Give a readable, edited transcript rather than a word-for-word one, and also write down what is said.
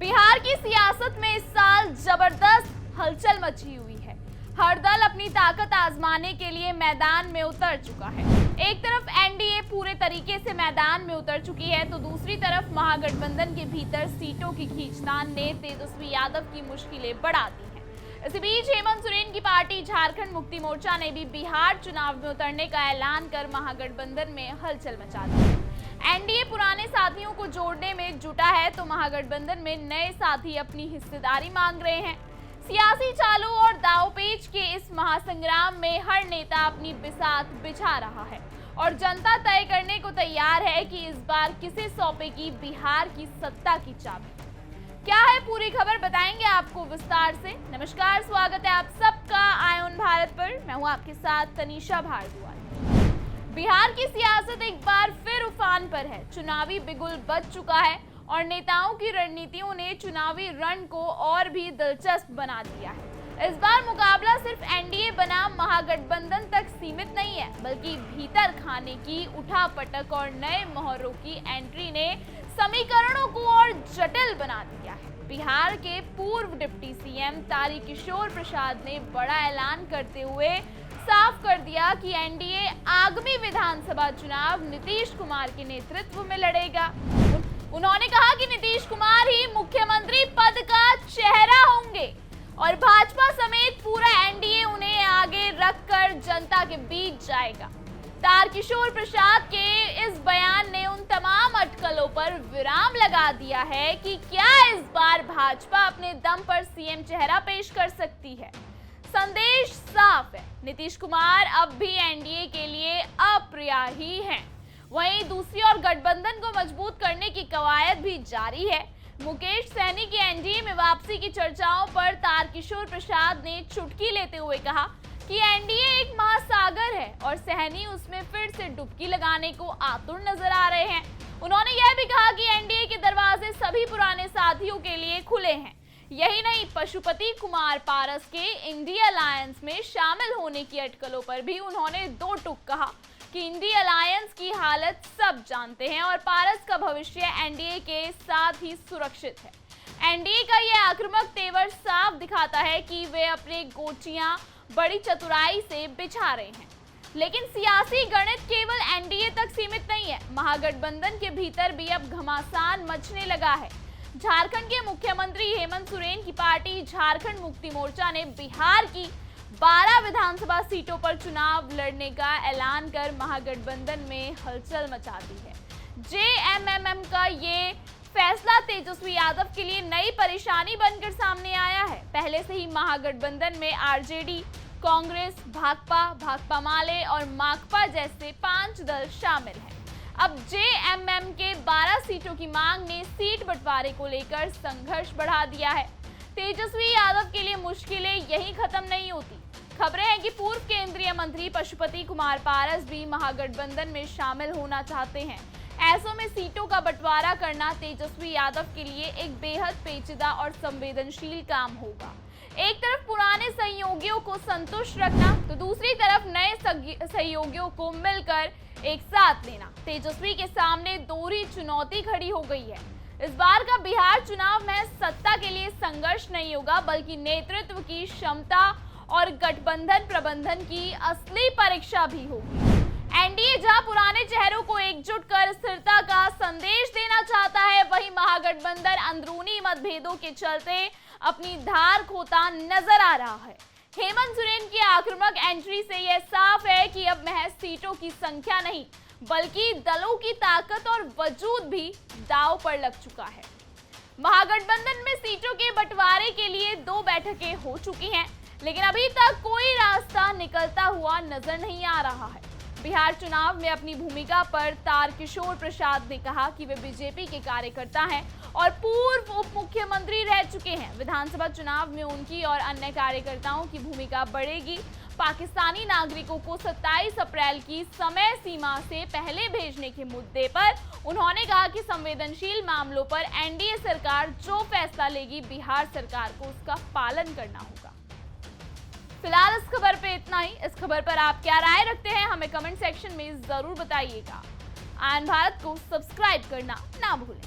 बिहार की सियासत में इस साल जबरदस्त हलचल मची हुई है। हर दल अपनी ताकत आजमाने के लिए मैदान में उतर चुका है। एक तरफ एनडीए पूरे तरीके से मैदान में उतर चुकी है, तो दूसरी तरफ महागठबंधन के भीतर सीटों की खींचतान ने तेजस्वी यादव की मुश्किलें बढ़ा दी हैं। इसी बीच हेमंत सोरेन की पार्टी झारखंड मुक्ति मोर्चा ने भी बिहार चुनाव में उतरने का ऐलान कर महागठबंधन में हलचल मचा दी है। एनडीए पुराने साथियों को जोड़ने में जुटा है, तो महागठबंधन में नए साथी अपनी हिस्सेदारी मांग रहे हैं। सियासी चालों और दांवपेच के इस महासंग्राम में हर नेता अपनी बिसात बिछा रहा है और जनता तय करने को तैयार है कि इस बार किसे सौंपेगी बिहार की सत्ता की चाबी। क्या है पूरी खबर, बताएंगे आपको विस्तार से। नमस्कार, स्वागत है आप सबका आयोन भारत पर। मैं हूं आपके साथ तनीषा भारद्वाज। बिहार की सियासत एक बार फिर उफान पर है। चुनावी बिगुल बज चुका है और नेताओं की रणनीतियों ने चुनावी रण को और भी दिलचस्प बना दिया है। इस बार मुकाबला सिर्फ एनडीए बनाम महागठबंधन तक सीमित नहीं है, बल्कि भीतर खाने की उठापटक और नए मोहरों की एंट्री ने समीकरणों को और जटिल बना दिया है। बिहार के पूर्व डिप्टी सीएम तारकिशोर प्रसाद ने बड़ा ऐलान करते हुए साफ कर दिया कि एनडीए आगामी विधानसभा चुनाव नीतीश कुमार के नेतृत्व में लड़ेगा। उन्होंने कहा कि नीतीश कुमार ही मुख्यमंत्री पद का चेहरा होंगे और भाजपा समेत पूरा एनडीए उन्हें आगे रखकर जनता के बीच जाएगा। तारकिशोर प्रसाद के इस बयान ने उन तमाम अटकलों पर विराम लगा दिया है कि क्या इस बार भाजपा अपने दम पर सीएम चेहरा पेश कर सकती है। संदेश साफ है, नीतीश कुमार अब भी एनडीए के लिए अप्रत्याशी हैं। वहीं दूसरी ओर गठबंधन को मजबूत करने की कवायद भी जारी है। मुकेश सहनी की एनडीए में वापसी की चर्चाओं पर तारकिशोर प्रसाद ने चुटकी लेते हुए कहा कि एनडीए एक महासागर है और सहनी उसमें फिर से डुबकी लगाने को आतुर नजर आ रहे हैं। उन्होंने यह भी कहा कि एनडीए के दरवाजे सभी पुराने साथियों के लिए खुले हैं। यही नहीं, पशुपति कुमार पारस के इंडिया अलायंस में शामिल होने की अटकलों पर भी उन्होंने दो टूक कहा कि इंडिया अलायंस की हालत सब जानते हैं और पारस का भविष्य एनडीए के साथ ही सुरक्षित है। एनडीए का यह आक्रामक तेवर साफ दिखाता है कि वे अपने गोचियां बड़ी चतुराई से बिछा रहे हैं। लेकिन सियासी गणित केवल एनडीए तक सीमित नहीं है। महागठबंधन के भीतर भी अब घमासान मचने लगा है। झारखंड के मुख्यमंत्री हेमंत सोरेन की पार्टी झारखंड मुक्ति मोर्चा ने बिहार की 12 विधानसभा सीटों पर चुनाव लड़ने का ऐलान कर महागठबंधन में हलचल मचा दी है। जेएमएम का ये फैसला तेजस्वी यादव के लिए नई परेशानी बनकर सामने आया है। पहले से ही महागठबंधन में आरजेडी, कांग्रेस, भाकपा माले और माकपा जैसे 5 दल शामिल हैं। अब जेएमएम के 12 सीटों की मांग ने सीट बंटवारे को लेकर संघर्ष बढ़ा दिया है। तेजस्वी यादव के लिए मुश्किलें यहीं खत्म नहीं होती। खबरें हैं कि पूर्व केंद्रीय मंत्री पशुपति कुमार पारस भी महागठबंधन में शामिल होना चाहते हैं। ऐसों में सीटों का बंटवारा करना तेजस्वी यादव के लिए एक बेहद पेचीदा और संवेदनशील काम होगा। एक तरफ पुराने सहयोगियों को संतुष्ट रखना, तो दूसरी तरफ नए सहयोगियों को मिलकर एक साथ लेना। तेजस्वी के सामने दोहरी चुनौती खड़ी हो गई है। इस बार का बिहार चुनाव में सत्ता के लिए संघर्ष नहीं होगा, बल्कि नेतृत्व की क्षमता और गठबंधन प्रबंधन की असली परीक्षा भी होगी। एनडीए जहां पुराने चेहरों को एकजुट कर स्थिरता का संदेश देना चाहता है, वहीं महागठबंधन अंदरूनी मतभेदों के चलते अपनी धार खोता नजर आ रहा है। हेमंत सोरेन की आक्रामक एंट्री से यह साफ है कि अब महज सीटों की संख्या नहीं, बल्कि दलों की ताकत और वजूद भी दांव पर लग चुका है। महागठबंधन में सीटों के बंटवारे के लिए 2 बैठकें हो चुकी हैं, लेकिन अभी तक कोई रास्ता निकलता हुआ नजर नहीं आ रहा है। बिहार चुनाव में अपनी भूमिका पर तारकिशोर प्रसाद ने कहा कि वे बीजेपी के कार्यकर्ता हैं और पूर्व उप मुख्यमंत्री रह चुके हैं। विधानसभा चुनाव में उनकी और अन्य कार्यकर्ताओं की भूमिका बढ़ेगी। पाकिस्तानी नागरिकों को 27 अप्रैल की समय सीमा से पहले भेजने के मुद्दे पर उन्होंने कहा कि संवेदनशील मामलों पर एनडीए सरकार जो फैसला लेगी, बिहार सरकार को उसका पालन करना होगा। फिलहाल इस खबर पे इतना ही। इस खबर पर आप क्या राय रखते हैं, हमें कमेंट सेक्शन में जरूर बताइएगा। आयन भारत को सब्सक्राइब करना ना भूलें।